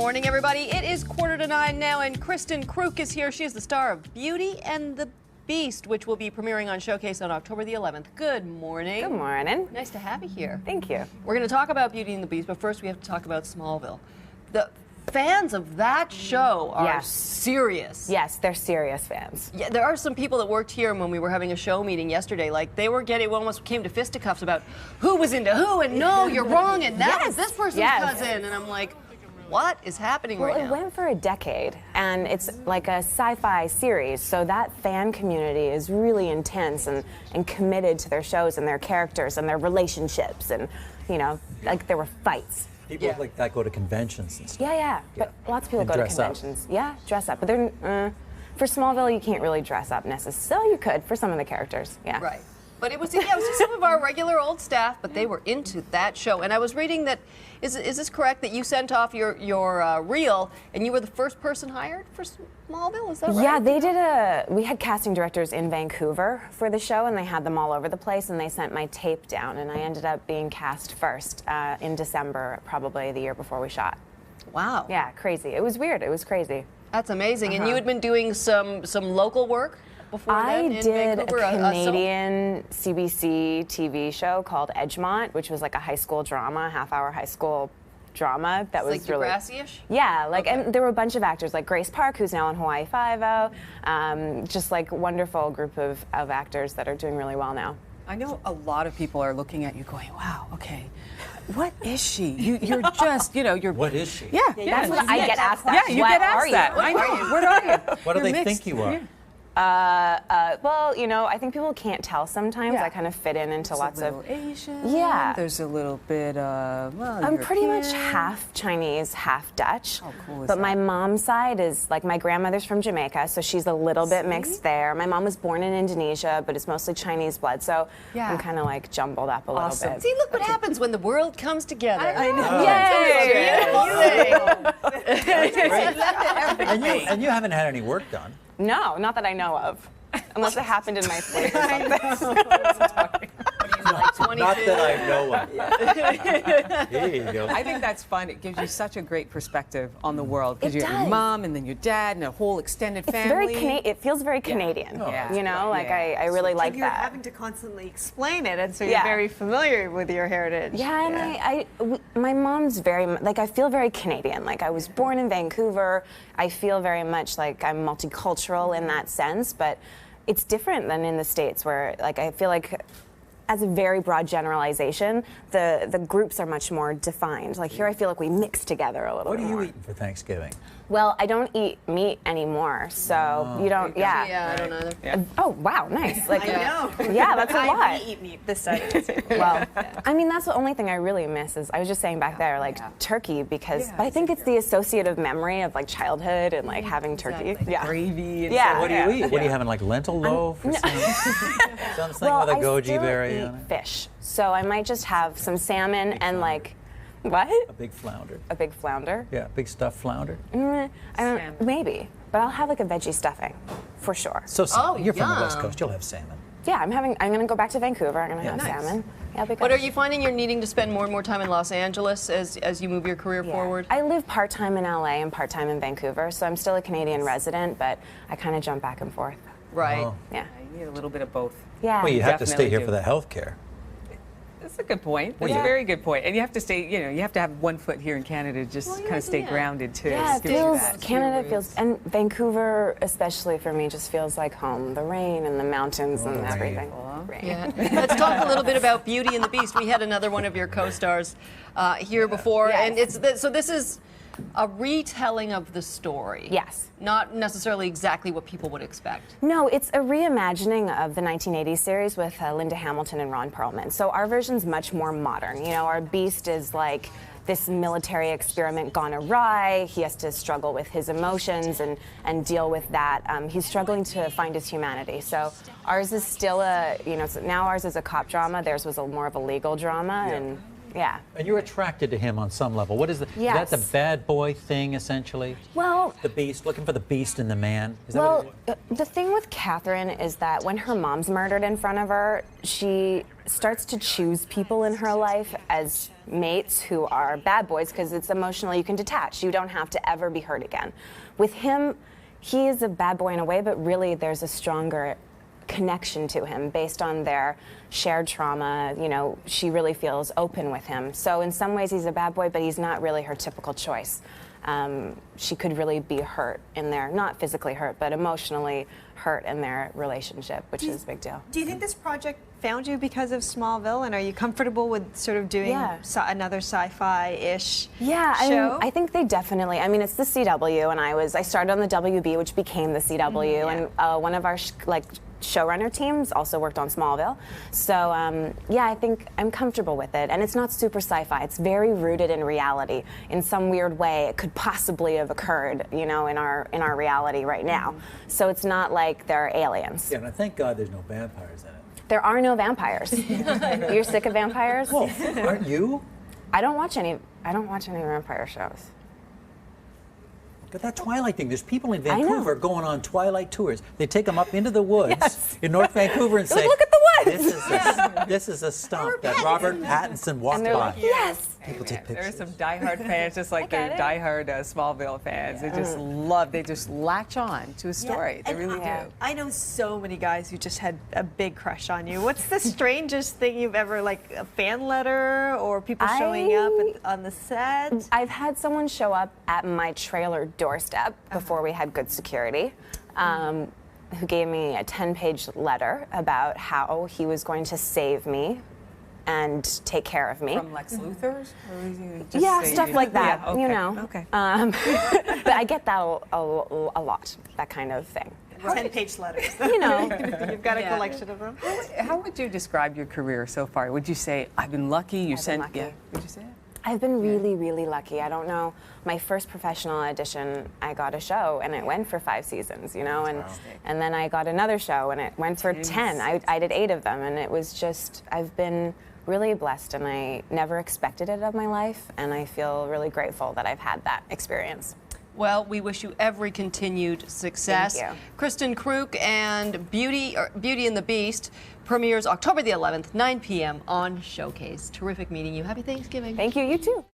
morning, everybody. It is 8:45 now, and Kristin Kreuk is here. She is the star of Beauty and the Beast, which will be premiering on Showcase on October the 11th. Good morning. Good morning. Nice to have you here. Thank you. We're going to talk about Beauty and the Beast, but first we have to talk about Smallville. The fans of that show are serious. Yes, they're serious fans. Yeah, there are some people that worked here when we were having a show meeting yesterday. Like, they were getting, almost came to fisticuffs about who was into who, and no, you're wrong, and that was this person's cousin. And I'm like, what is happening right now? Well, it went for a decade, and it's like a sci-fi series, so that fan community is really intense and committed to their shows and their characters and their relationships, and, you know, like there were fights. People like that go to conventions and stuff. Yeah. But lots of people go to conventions. Up. Yeah, dress up. But they're, for Smallville, you can't really dress up necessarily. You could for some of the characters, Right. But it was, it was just some of our regular old staff, but they were into that show. And I was reading that, is this correct, that you sent off your reel and you were the first person hired for Smallville? Is that right? Yeah, they did we had casting directors in Vancouver for the show, and they had them all over the place, and they sent my tape down, and I ended up being cast first in December, probably the year before we shot. Wow. Yeah, crazy. It was weird. It was crazy. That's amazing. And you had been doing some local work before that in Vancouver? I did a Canadian CBC TV show called Edgemont, which was like a high school drama, half-hour high school drama that was like really Degrassi-ish? Yeah, like and there were a bunch of actors like Grace Park, who's now on Hawaii Five-0, just like wonderful group of actors that are doing really well now. I know a lot of people are looking at you going, wow, okay, what is she? You're just, you're... What is she? Yeah. That's what I get asked that. Yeah, you get asked that. I know. What are you? What do they think you are? Well, I think people can't tell sometimes. I kind of fit into lots of Asian. Yeah. There's a little bit of, well, I'm pretty much European. half Chinese, half Dutch. How cool is but that? my mom's side is, like, my grandmother's from Jamaica, so she's a little bit mixed there. My mom was born in Indonesia, but it's mostly Chinese blood, so I'm kind of, like, jumbled up a little bit. See, look what happens when the world comes together. I know. Yay! And you haven't had any work done. No, not that I know of. Unless it happened in my sleep or something. Like 22? Not that I know of. Here you go. I think that's fun. It gives you such a great perspective on the world. Because It you have your does. mom and then your dad and a whole extended It's family. very it feels very Canadian. Yeah. You know, like I really like You're that. having to constantly explain it, and so you're very familiar with your heritage. Yeah, and my mom's very, like, I feel very Canadian. Like, I was born in Vancouver. I feel very much like I'm multicultural in that sense, but it's different than in the States where, like, I feel like, as a very broad generalization, the groups are much more defined. Like, here I feel like we mix together a little What bit are you more. eating for Thanksgiving? Well, I don't eat meat anymore, so you don't, Yeah, I don't either. Yeah. Oh, wow, nice. Like, I know. Yeah, that's a lot. We eat meat this side. Well, I mean, that's the only thing I really miss is, I was just saying back there, like, turkey, because, but I think it's the associative memory of, like, childhood and, like, having turkey. Yeah. Gravy and Yeah. What do you eat? What are you having, like lentil loaf or something? Something Well, with a I goji still berry eat on it? fish, so I might just have some salmon and, like, what? A big flounder. A big flounder? Yeah, big stuffed flounder. I don't, maybe, but I'll have, like, a veggie stuffing, for sure. So you're from the West yum. Coast. You'll have salmon. Yeah, I'm going to go back to Vancouver. I'm going to have salmon. Yeah, it'll be But good. are you finding you're needing to spend more and more time in Los Angeles as you move your career forward? I live part-time in LA and part-time in Vancouver, so I'm still a Canadian resident, but I kind of jump back and forth. Right. Oh. Yeah. You need a little bit of both. Yeah. Well, you have to Definitely stay here do. for the health care. That's a good point. That's a very good point. And you have to stay, you have to have one foot here in Canada, just kind of stay grounded too. Yeah, it Gives you feels, that. Canada feels, and Vancouver especially for me just feels like home. The rain and the mountains and the everything. rain. Yeah. Let's talk a little bit about Beauty and the Beast. We had another one of your co-stars here before, and so this is a retelling of the story. Yes. Not necessarily exactly what people would expect. No, it's a reimagining of the 1980s series with Linda Hamilton and Ron Perlman. So our version's much more modern. You know, our Beast is like this military experiment gone awry. He has to struggle with his emotions and deal with that. He's struggling to find his humanity. So ours is still so now ours is a cop drama. Theirs was more of a legal drama, and Yeah. And you're attracted to him on some level. What is the? Yes. Is that the bad boy thing essentially? Well, The beast, looking for the beast in the man. Is that what well, the thing with Catherine is that when her mom's murdered in front of her, she starts to choose people in her life as mates who are bad boys because it's emotional. You can detach. You don't have to ever be hurt again. With him, he is a bad boy in a way, but really there's a stronger connection to him based on their shared trauma. You know, she really feels open with him. So in some ways he's a bad boy, but he's not really her typical choice. She could really be hurt in their, not physically hurt, but emotionally hurt in their relationship, which is a big deal. Do you think this project found you because of Smallville, and are you comfortable with sort of doing another sci-fi-ish show? I think they definitely. I mean, it's the CW, and I started on the WB, which became the CW, and one of our showrunner teams also worked on Smallville. So yeah, I think I'm comfortable with it, and it's not super sci-fi. It's very rooted in reality. In some weird way, it could possibly have occurred, you know, in our reality right now. So it's not like they're aliens. Yeah, and thank God there's no vampires in it. There are no vampires. You're sick of vampires? Well, aren't you? I don't watch any vampire shows. But that Twilight thing, there's people in Vancouver going on Twilight tours. They take them up into the woods in North Vancouver and say, look at the woods. this is a stump that Robert Pattinson walked they're by. like, yes. People take There are pictures. some diehard fans, just like they're diehard Smallville fans. They just they just latch on to a story. They really do. I know so many guys who just had a big crush on you. What's the strangest thing you've ever, like a fan letter or people showing up on the set? I've had someone show up at my trailer doorstep before we had good security, who gave me a 10-page letter about how he was going to save me and take care of me. From Lex Luthor's? Or is he just Yeah, say stuff like that, Yeah, okay. you know. Okay. But I get that a lot, that kind of thing. 10-page letters. You know. You've got a collection of them. How would you describe your career so far? Would you say, I've been lucky, you sent, lucky. yeah, would you say it? I've been really, really lucky. I don't know. My first professional audition, I got a show, and it went for 5 seasons, you know, and then I got another show, and it went for 10. I did 8 of them, and it was just, I've been really blessed, and I never expected it of my life, and I feel really grateful that I've had that experience. Well, we wish you every continued success. Thank you. Kristin Kreuk and Beauty and the Beast premieres October the 11th, 9 p.m. on Showcase. Terrific meeting you. Happy Thanksgiving. Thank you, you too.